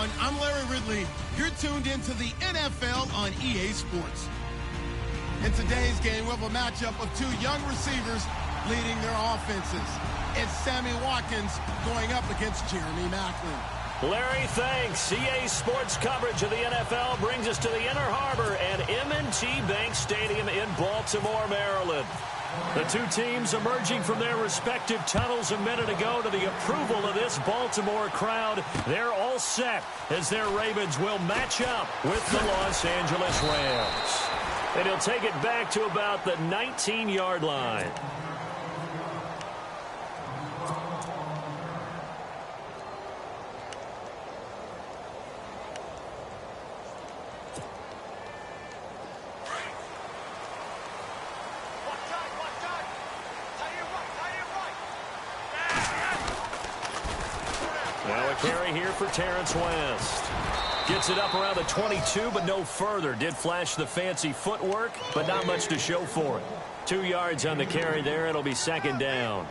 everyone. I'm Larry Ridley. You're tuned into the NFL on EA Sports. In today's game, we'll have a matchup of two young receivers leading their offenses. It's Sammy Watkins going up against Jeremy Maclin. Larry, thanks. EA Sports coverage of the NFL brings us to the Inner Harbor at M&T Bank Stadium in Baltimore, Maryland. The two teams emerging from their respective tunnels a minute ago to the approval of this Baltimore crowd. They're all set as their Ravens will match up with the Los Angeles Rams. And he'll take it back to about the 19-yard line. Now a carry here for Terrence West. Gets it up around the 22, but no further. Did flash the fancy footwork, but not much to show for it. 2 yards on the carry there. It'll be second down.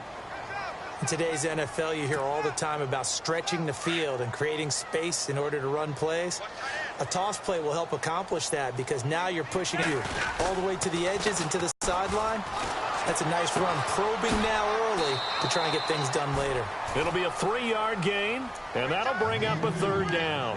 In today's NFL, you hear all the time about stretching the field and creating space in order to run plays. A toss play will help accomplish that because now you're pushing you all the way to the edges and to the sideline. That's a nice run, probing now early to try and get things done later. It'll be a 3-yard gain, and that'll bring up a third down.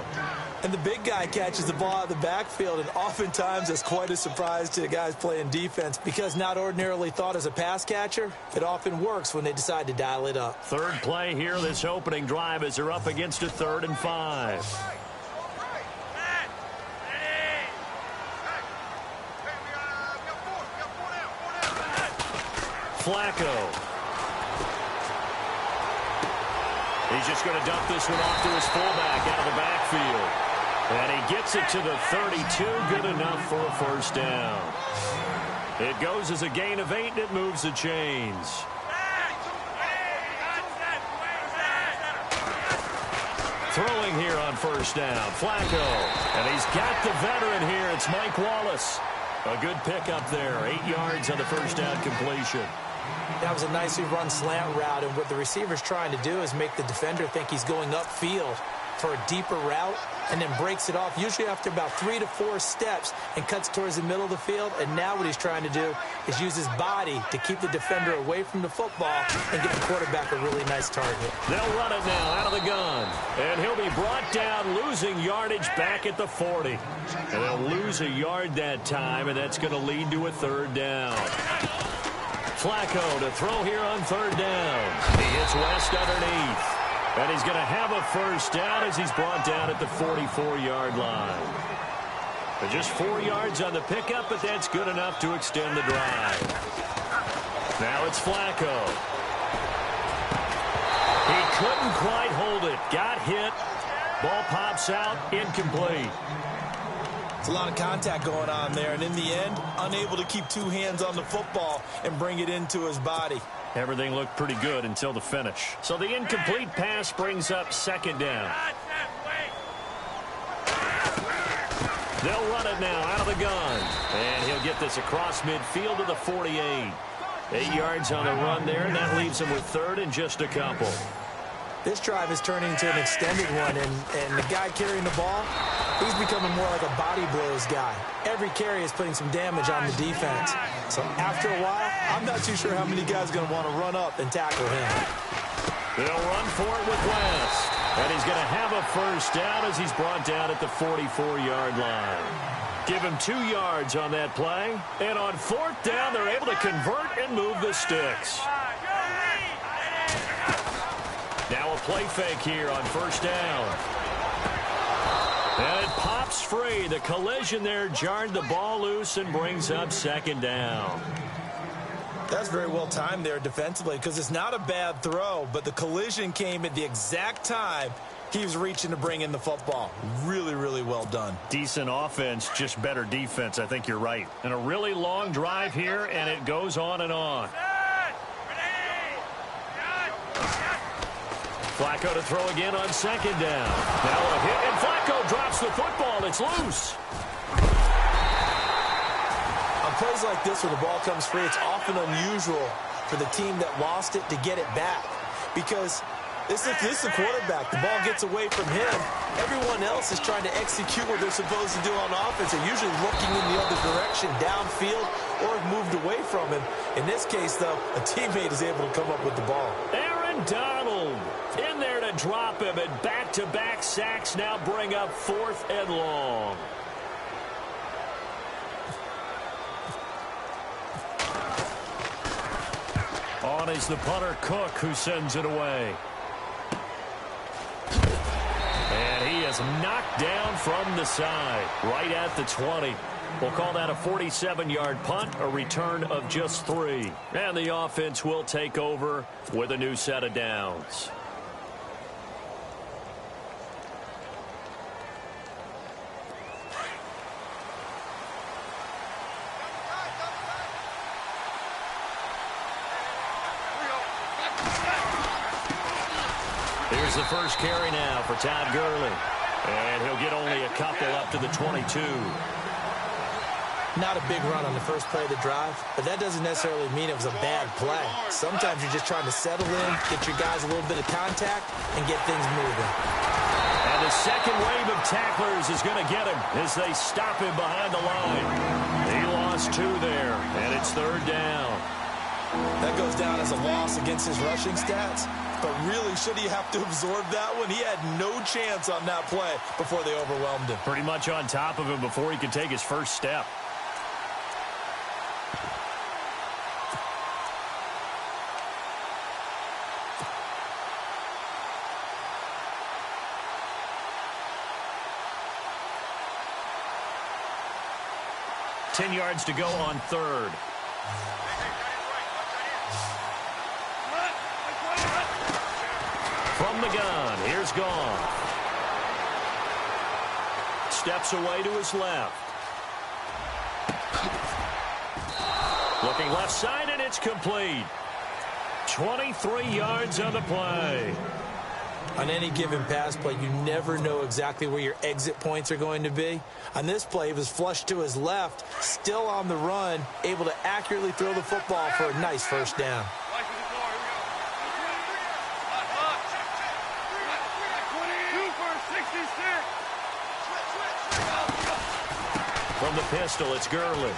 And the big guy catches the ball out of the backfield, and oftentimes it's quite a surprise to the guys playing defense because not ordinarily thought as a pass catcher, it often works when they decide to dial it up. Third play here, this opening drive as they're up against a 3rd and 5. Flacco. He's just going to dump this one off to his fullback out of the backfield. And he gets it to the 32, good enough for a first down. It goes as a gain of 8, and it moves the chains. Throwing here on first down, Flacco. And he's got the veteran here. It's Mike Wallace. A good pickup there, 8 yards on the first down completion. That was a nicely run slant route, and what the receiver's trying to do is make the defender think he's going upfield for a deeper route and then breaks it off, usually after about 3 to 4 steps, and cuts towards the middle of the field. And now what he's trying to do is use his body to keep the defender away from the football and get the quarterback a really nice target. They'll run it now out of the gun, and he'll be brought down, losing yardage back at the 40. And they'll lose a yard that time, and that's going to lead to a third down. Flacco to throw here on third down. He hits West underneath. And he's going to have a first down as he's brought down at the 44-yard line. But just 4 yards on the pickup, but that's good enough to extend the drive. Now it's Flacco. He couldn't quite hold it. Got hit. Ball pops out. Incomplete. It's a lot of contact going on there, and in the end, unable to keep 2 hands on the football and bring it into his body. Everything looked pretty good until the finish. So the incomplete pass brings up second down. They'll run it now out of the gun. And he'll get this across midfield to the 48. 8 yards on the run there, and that leaves him with third and just a couple. This drive is turning into an extended one, and the guy carrying the ball, he's becoming more like a body blows guy. Every carry is putting some damage on the defense. So after a while, I'm not too sure how many guys are going to want to run up and tackle him. They'll run for it with West. And he's going to have a first down as he's brought down at the 44-yard line. Give him 2 yards on that play. And on fourth down, they're able to convert and move the sticks. Now a play fake here on first down. And it pops free. The collision there jarred the ball loose and brings up second down. That's very well timed there defensively because it's not a bad throw, but the collision came at the exact time he was reaching to bring in the football. Really, really well done. Decent offense, just better defense. I think you're right. And a really long drive here, and it goes on and on. Flacco to throw again on second down. Now a hit, and Flacco drops the football. It's loose. On plays like this where the ball comes free, it's often unusual for the team that lost it to get it back because This is the quarterback. The ball gets away from him. Everyone else is trying to execute what they're supposed to do on offense. They're usually looking in the other direction, downfield, or have moved away from him. In this case, though, a teammate is able to come up with the ball. Aaron Donald in there to drop him, and back-to-back sacks now bring up 4th and long. On is the punter, Cook, who sends it away. And he is knocked down from the side, right at the 20. We'll call that a 47-yard punt, a return of just 3. And the offense will take over with a new set of downs. Here's the first carry now for Todd Gurley. And he'll get only a couple up to the 22. Not a big run on the first play of the drive, but that doesn't necessarily mean it was a bad play. Sometimes you're just trying to settle in, get your guys a little bit of contact, and get things moving. And the second wave of tacklers is going to get him as they stop him behind the line. He lost 2 there, and it's 3rd down. That goes down as a loss against his rushing stats. But really, should he have to absorb that one? He had no chance on that play before they overwhelmed him. Pretty much on top of him before he could take his first step. Ten yards to go on 3rd. From the gun, here's Goff. Steps away to his left. Looking left side, and it's complete. 23 yards on the play. On any given pass play, you never know exactly where your exit points are going to be. On this play, he was flushed to his left, still on the run, able to accurately throw the football for a nice first down. From the pistol, it's Gurley.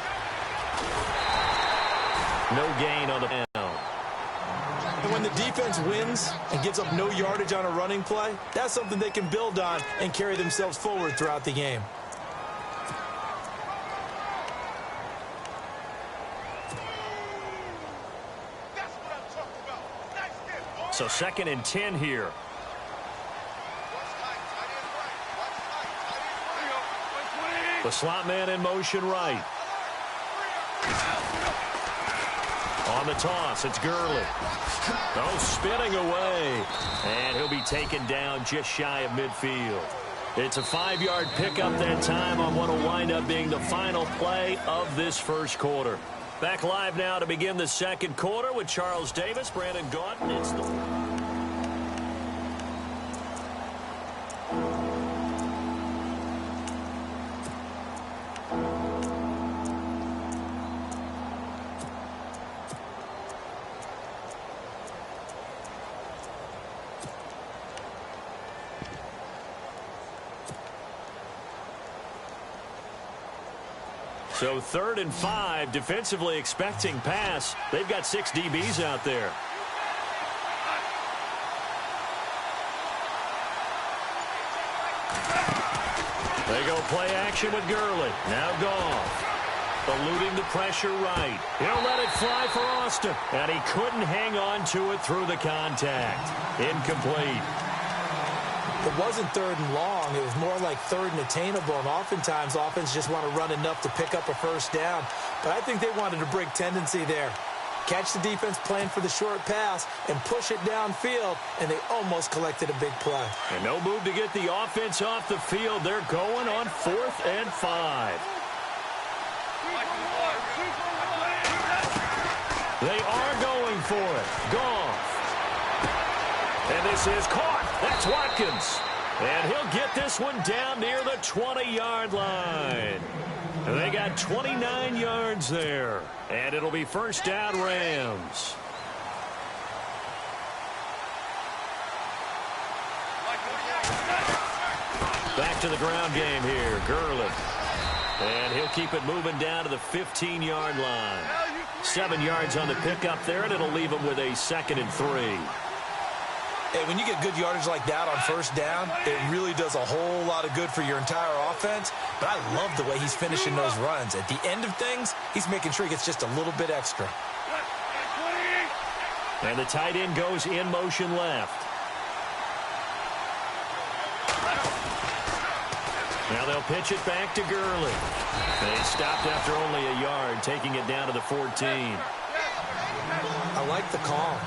No gain on the down. And when the defense wins and gives up no yardage on a running play, that's something they can build on and carry themselves forward throughout the game. So 2nd and 10 here. The slot man in motion right. On the toss, it's Gurley. Oh, spinning away. And he'll be taken down just shy of midfield. It's a 5-yard pickup that time on what will wind up being the final play of this first quarter. Back live now to begin the second quarter with Charles Davis, Brandon Gaudin. It's the... So 3rd and 5, defensively expecting pass. They've got 6 DBs out there. They go play action with Gurley. Now Goff. Eluding the pressure right. He'll let it fly for Austin. And he couldn't hang on to it through the contact. Incomplete. It wasn't 3rd and long. It was more like 3rd and attainable, and oftentimes offense just want to run enough to pick up a first down. But I think they wanted a break tendency there. Catch the defense playing for the short pass and push it downfield, and they almost collected a big play. And no move to get the offense off the field. They're going on 4th and 5. They are going for it. Goff. And this is caught. That's Watkins. And he'll get this one down near the 20-yard line. And they got 29 yards there. And it'll be first down Rams. Back to the ground game here. Gurley. And he'll keep it moving down to the 15-yard line. 7 yards on the pickup there, and it'll leave him with a 2nd and 3. Hey, when you get good yardage like that on first down, it really does a whole lot of good for your entire offense. But I love the way he's finishing those runs. At the end of things, he's making sure he gets just a little bit extra. And the tight end goes in motion left. Now they'll pitch it back to Gurley. They stopped after only a yard, taking it down to the 14. I like the call.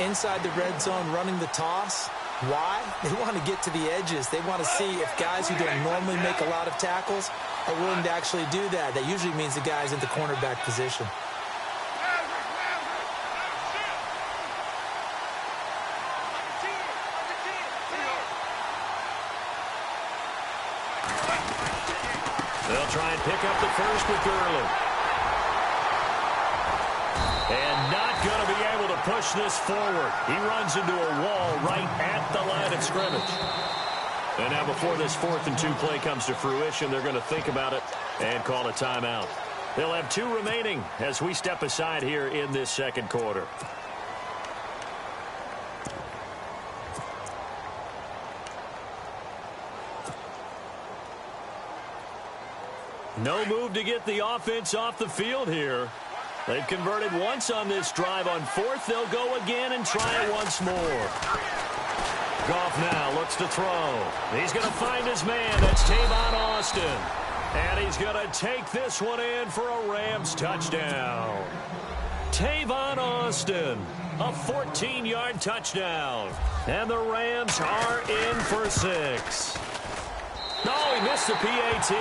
Inside the red zone, running the toss. Why? They want to get to the edges. They want to see if guys who don't normally make a lot of tackles are willing to actually do that. That usually means the guy's in the cornerback position. They'll try and pick up the first with Gurley. And not going to be able to push this forward. He runs into a wall right at the line of scrimmage. And now before this 4th and 2 play comes to fruition, they're going to think about it and call a timeout. They'll have 2 remaining as we step aside here in this 2nd quarter. No move to get the offense off the field here. They've converted once on this drive. On 4th, they'll go again and try it once more. Goff now looks to throw. He's going to find his man. That's Tavon Austin. And he's going to take this one in for a Rams touchdown. Tavon Austin, a 14-yard touchdown. And the Rams are in for 6. No, he missed the PAT.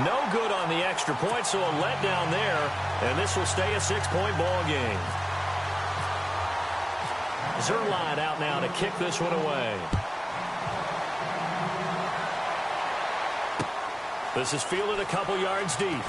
No good on the extra point, so a letdown there, and this will stay a 6-point ball game. Zerline out now to kick this one away. This is fielded a couple yards deep.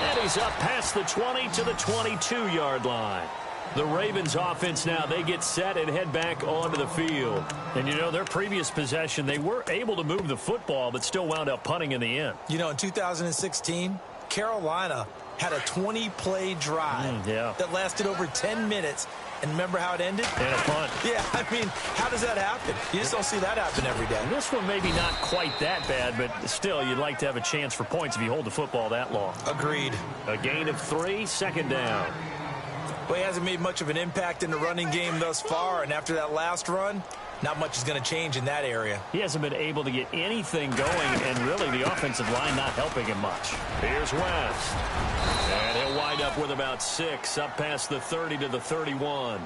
And he's up past the 20 to the 22-yard line. The Ravens offense now, they get set and head back onto the field. And, you know, their previous possession, they were able to move the football, but still wound up punting in the end. You know, in 2016, Carolina had a 20-play drive that lasted over 10 minutes. And remember how it ended? And a punt. Yeah, I mean, how does that happen? You just don't see that happen every day. And this one maybe not quite that bad, but still, you'd like to have a chance for points if you hold the football that long. Agreed. A gain of 3, 2nd down. Well, he hasn't made much of an impact in the running game thus far, and after that last run, not much is going to change in that area. He hasn't been able to get anything going, and really the offensive line not helping him much. Here's West. And he'll wind up with about 6, up past the 30 to the 31.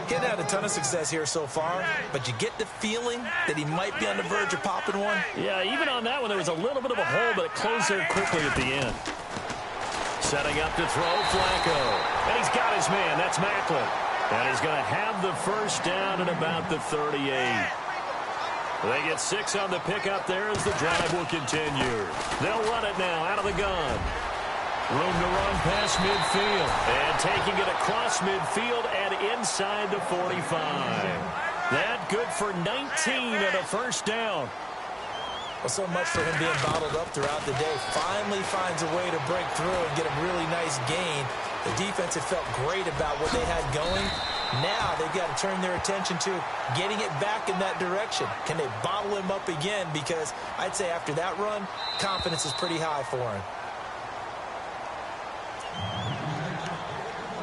He hasn't had a ton of success here so far, but you get the feeling that he might be on the verge of popping one. Yeah, even on that one, there was a little bit of a hole, but it closed there quickly at the end. Setting up to throw, Flacco. And he's got his man. That's Macklin. And he's going to have the first down at about the 38. They get 6 on the pickup there as the drive will continue. They'll run it now out of the gun. Room to run past midfield. And taking it across midfield and inside the 45. That good for 19 and a first down. Well, so much for him being bottled up throughout the day. Finally finds a way to break through and get a really nice gain. The defense had felt great about what they had going. Now they've got to turn their attention to getting it back in that direction. Can they bottle him up again? Because I'd say after that run, confidence is pretty high for him.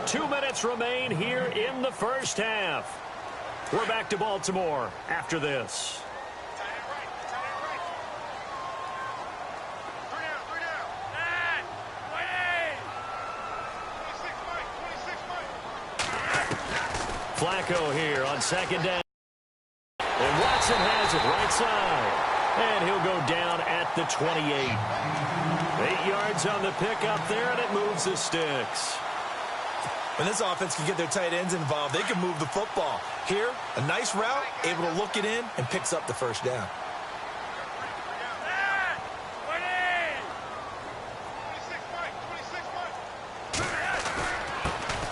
2 minutes remain here in the first half. We're back to Baltimore after this. Flacco here on 2nd down. And Watson has it right side. And he'll go down at the 28. 8 yards on the pickup there, and it moves the sticks. When this offense can get their tight ends involved, they can move the football. Here, a nice route, able to look it in, and picks up the first down.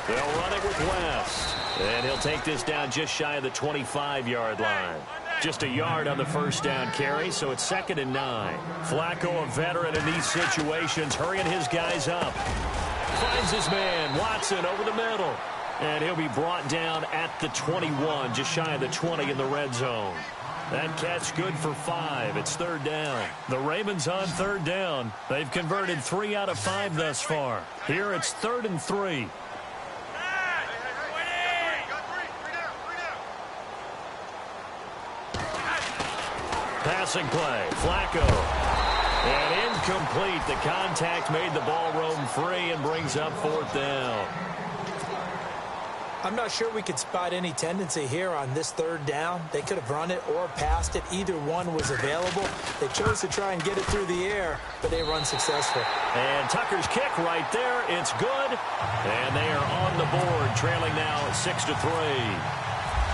They'll run it with West. And he'll take this down just shy of the 25-yard line. Just a yard on the first down carry, so it's 2nd and 9. Flacco, a veteran in these situations, hurrying his guys up. Finds his man, Watson, over the middle. And he'll be brought down at the 21, just shy of the 20 in the red zone. That catch good for 5. It's 3rd down. The Ravens on 3rd down. They've converted 3 out of 5 thus far. Here it's 3rd and 3. Passing play, Flacco. And incomplete. The contact made the ball roam free and brings up 4th down. I'm not sure we could spot any tendency here on this 3rd down. They could have run it or passed it. Either one was available. They chose to try and get it through the air, but they run successful. And Tucker's kick right there. It's good. And they are on the board, trailing now 6-3.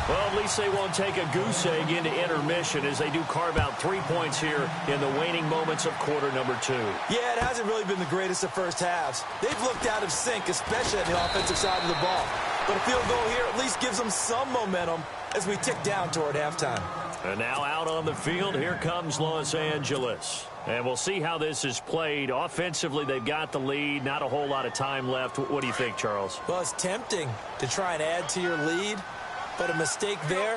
Well, at least they won't take a goose egg into intermission as they do carve out 3 points here in the waning moments of quarter number 2. Yeah, it hasn't really been the greatest of first halves. They've looked out of sync, especially on the offensive side of the ball. But a field goal here at least gives them some momentum as we tick down toward halftime. And now out on the field, here comes Los Angeles. And we'll see how this is played. Offensively, they've got the lead. Not a whole lot of time left. What do you think, Charles? Well, it's tempting to try and add to your lead. But a mistake there,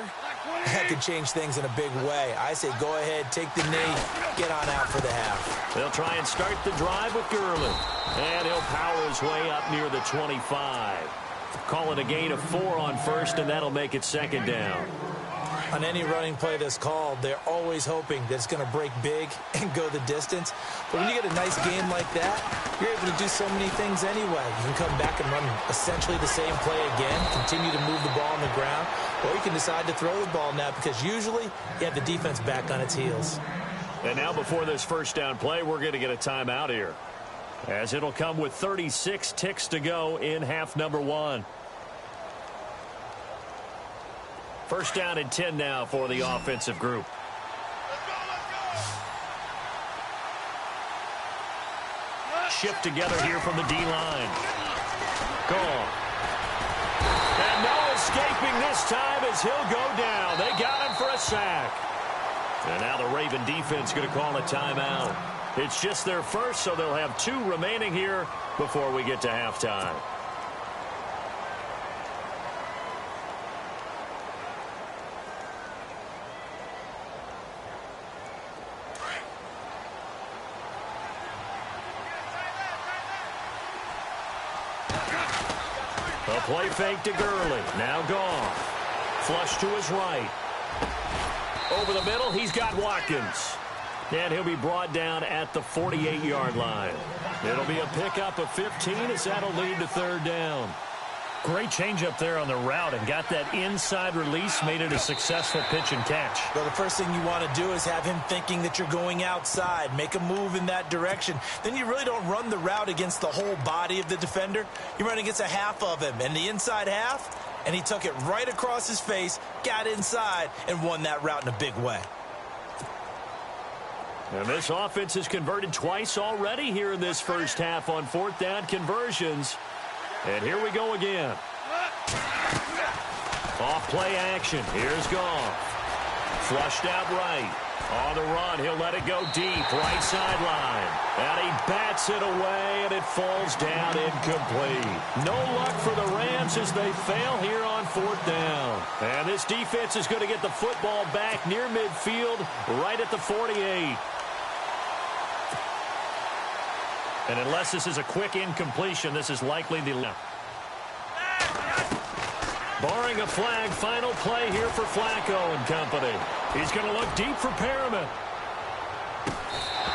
that could change things in a big way. I say go ahead, take the knee, get on out for the half. They'll try and start the drive with Gurley. And he'll power his way up near the 25. Call it a gain of 4 on first, and that'll make it 2nd down. On any running play that's called, they're always hoping that it's going to break big and go the distance. But when you get a nice game like that, you're able to do so many things anyway. You can come back and run essentially the same play again, continue to move the ball on the ground, or you can decide to throw the ball now because usually you have the defense back on its heels. And now before this first down play, we're going to get a timeout here, as it'll come with 36 ticks to go in half number 1. First down and 10 now for the offensive group. Shift together here from the D-line. Gone. And no escaping this time as he'll go down. They got him for a sack. And now the Raven defense going to call a timeout. It's just their first, so they'll have 2 remaining here before we get to halftime. A play fake to Gurley. Now gone. Flush to his right. Over the middle, he's got Watkins. And he'll be brought down at the 48-yard line. It'll be a pickup of 15 as that'll lead to 3rd down. Great change up there on the route and got that inside release, made it a successful pitch and catch. Well, the first thing you want to do is have him thinking that you're going outside, make a move in that direction. Then you really don't run the route against the whole body of the defender. You run against a half of him, and the inside half, and he took it right across his face, got inside, and won that route in a big way. And this offense has converted twice already here in this first half on 4th down conversions. And here we go again. Off play action. Here's Goff. Flushed out right. On the run, he'll let it go deep. Right sideline. And he bats it away, and it falls down incomplete. No luck for the Rams as they fail here on 4th down. And this defense is going to get the football back near midfield, right at the 48. And unless this is a quick incompletion, this is likely the left. Barring a flag, final play here for Flacco and company. He's going to look deep for Perriman.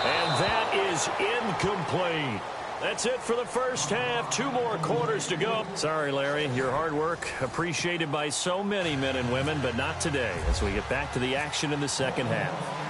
And that is incomplete. That's it for the first half. 2 more quarters to go. Sorry, Larry. Your hard work appreciated by so many men and women, but not today as we get back to the action in the second half.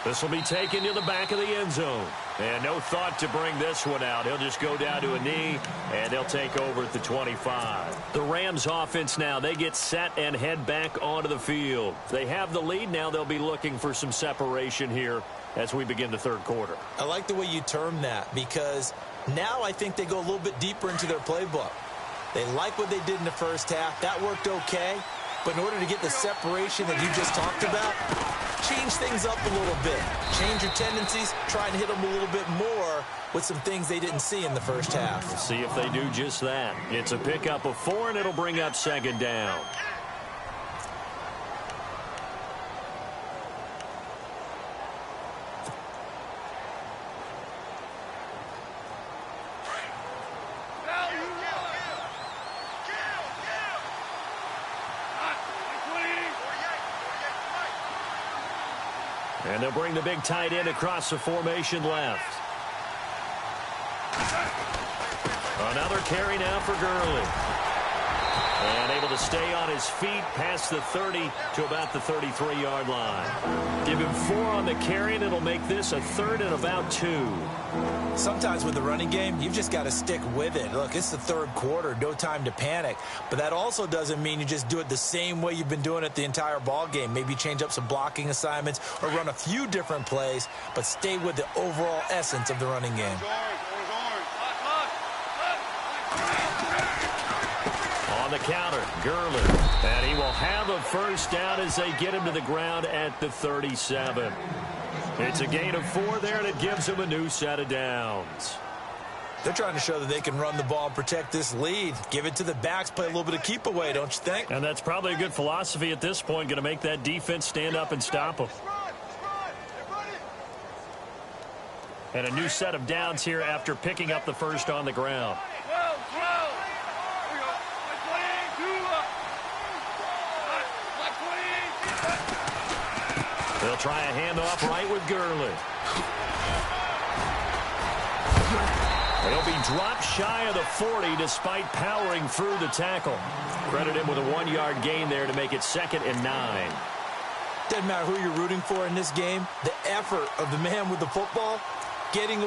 This will be taken to the back of the end zone. And no thought to bring this one out. He'll just go down to a knee, and they'll take over at the 25. The Rams offense now, they get set and head back onto the field. They have the lead. Now they'll be looking for some separation here as we begin the 3rd quarter. I like the way you term that because now I think they go a little bit deeper into their playbook. They like what they did in the first half. That worked okay. But in order to get the separation that you just talked about, change things up a little bit. Change your tendencies. Try and hit them a little bit more with some things they didn't see in the first half. We'll see if they do just that. It's a pickup of 4, and it'll bring up second down. And they'll bring the big tight end across the formation left. Another carry now for Gurley. And able to stay on his feet past the 30 to about the 33-yard line. Give him 4 on the carry, and it'll make this a 3rd and about 2. Sometimes with the running game, you've just got to stick with it. Look, it's the 3rd quarter, no time to panic. But that also doesn't mean you just do it the same way you've been doing it the entire ball game. Maybe change up some blocking assignments or run a few different plays, but stay with the overall essence of the running game. On the counter, Gurley. And he will have a first down as they get him to the ground at the 37. It's a gain of 4 there, and it gives him a new set of downs. They're trying to show that they can run the ball and protect this lead. Give it to the backs, play a little bit of keep away, don't you think? And that's probably a good philosophy at this point, going to make that defense stand up and stop them. And a new set of downs here after picking up the first on the ground. They'll try a handoff right with Gurley. They'll be dropped shy of the 40 despite powering through the tackle. Credit him with a 1-yard gain there to make it 2nd and 9. Doesn't matter who you're rooting for in this game. The effort of the man with the football, getting